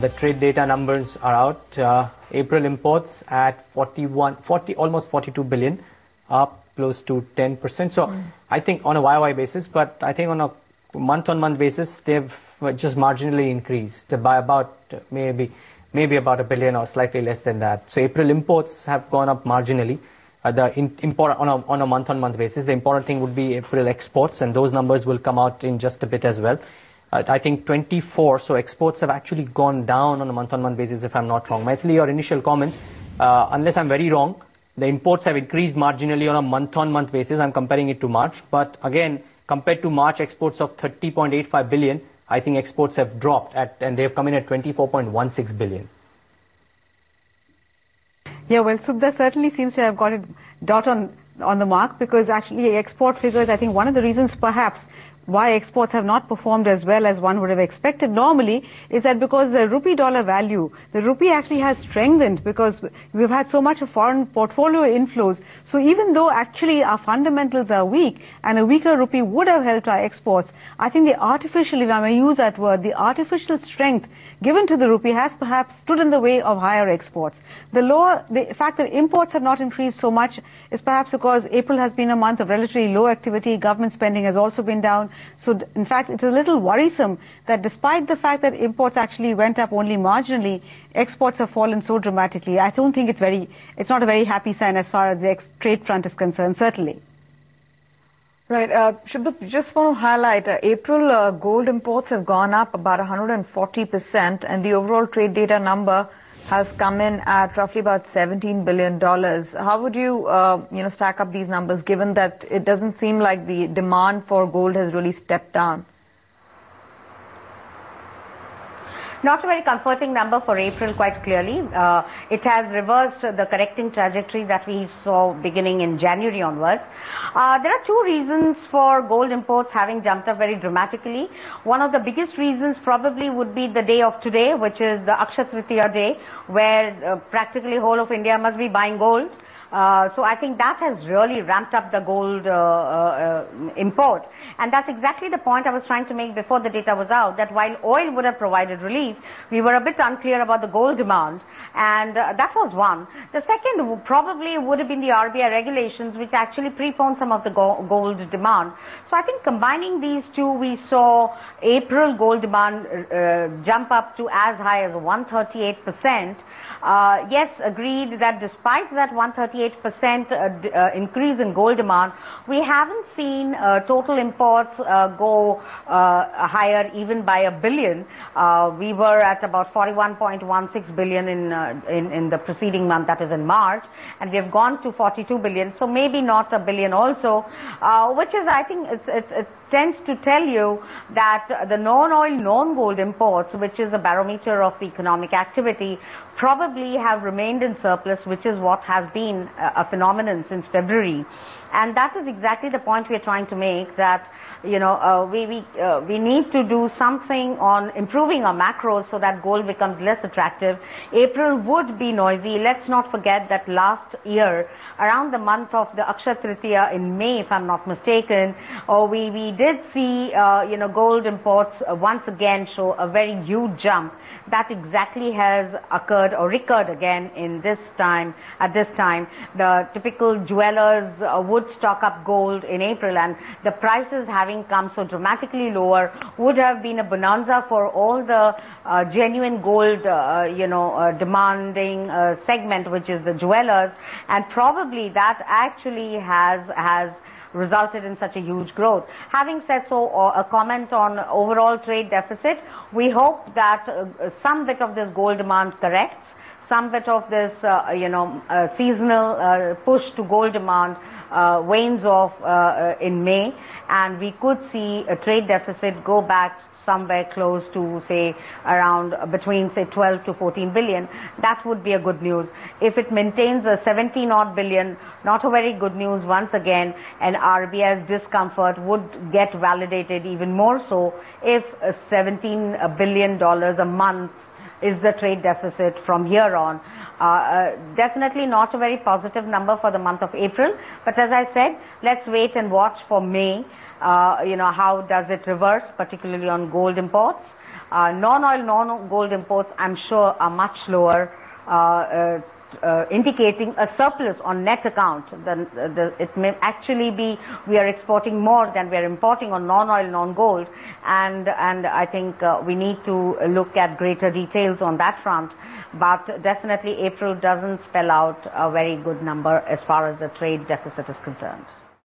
The trade data numbers are out. April imports at almost 42 billion, up close to 10%. So I think on a YoY basis, but I think on a month-on-month basis, they've just marginally increased by about maybe about a billion or slightly less than that. So April imports have gone up marginally. Import on a month-on-month basis. The important thing would be April exports, and those numbers will come out in just a bit as well. I think 24, so exports have actually gone down on a month-on-month basis, if I'm not wrong. Maithili, your initial comment, unless I'm very wrong, the imports have increased marginally on a month-on-month basis. I'm comparing it to March, but again, compared to March exports of 30.85 billion, I think exports have dropped and they've come in at 24.16 billion. Yeah, well, Subhda certainly seems to have got it dot on the mark, because actually export figures, I think one of the reasons perhaps why exports have not performed as well as one would have expected normally is that because the rupee dollar value, the rupee actually has strengthened because we've had so much of foreign portfolio inflows. So even though actually our fundamentals are weak and a weaker rupee would have helped our exports, I think the artificial, if I may use that word, the artificial strength given to the rupee has perhaps stood in the way of higher exports. The fact that imports have not increased so much is perhaps because April has been a month of relatively low activity, government spending has also been down. So in fact, it's a little worrisome that despite the fact that imports actually went up only marginally, exports have fallen so dramatically. I don't think it's not a very happy sign as far as the trade front is concerned, certainly. Right. Shubha, just want to highlight, April gold imports have gone up about 140%, and the overall trade data number has come in at roughly about $17 billion. How would you, stack up these numbers, given that it doesn't seem like the demand for gold has really stepped down? Not a very comforting number for April, quite clearly. It has reversed the correcting trajectory that we saw beginning in January onwards. There are two reasons for gold imports having jumped up very dramatically. One of the biggest reasons probably would be the day of today, which is the Akshaya Tritiya day, where practically whole of India must be buying gold. So I think that has really ramped up the gold import. And that's exactly the point I was trying to make before the data was out, that while oil would have provided relief, we were a bit unclear about the gold demand. And that was one. The second probably would have been the RBI regulations, which actually preponed some of the gold demand. So I think combining these two, we saw April gold demand jump up to as high as 138%. Yes, agreed that despite that 138% increase in gold demand, we haven't seen total imports go higher even by a billion. We were at about 41.16 billion in the preceding month, that is in March, and we have gone to 42 billion, so maybe not a billion also, which is, I think, it tends to tell you that the non-oil, non-gold imports, which is a barometer of the economic activity, probably have remained in surplus, which is what has been a phenomenon since February. And that is exactly the point we are trying to make, that we need to do something on improving our macros so that gold becomes less attractive. April would be noisy. Let's not forget that last year, around the month of the Akshaya Tritiya in May, if I'm not mistaken, we did see gold imports once again show a very huge jump. That exactly has occurred or recurred again in this time. At this time, the typical jewelers would stock up gold in April, and the prices having come so dramatically lower would have been a bonanza for all the genuine gold, demanding segment, which is the jewelers, and probably that actually has resulted in such a huge growth. Having said so, a comment on overall trade deficit, we hope that some bit of this gold demand corrects, some bit of this, seasonal push to gold demand wanes off in May, and we could see a trade deficit go back somewhere close to, say, around between, say, 12 to 14 billion. That would be a good news. If it maintains a 17 odd billion, not a very good news once again, and RBI's discomfort would get validated even more so if $17 billion a month is the trade deficit from here on. Definitely not a very positive number for the month of April, but as I said, let's wait and watch for May. How does it reverse, particularly on gold imports. Non-oil, non-gold imports, I'm sure, are much lower, indicating a surplus on net account. It may actually be we are exporting more than we are importing on non-oil, non-gold, and I think we need to look at greater details on that front. But definitely April doesn't spell out a very good number as far as the trade deficit is concerned.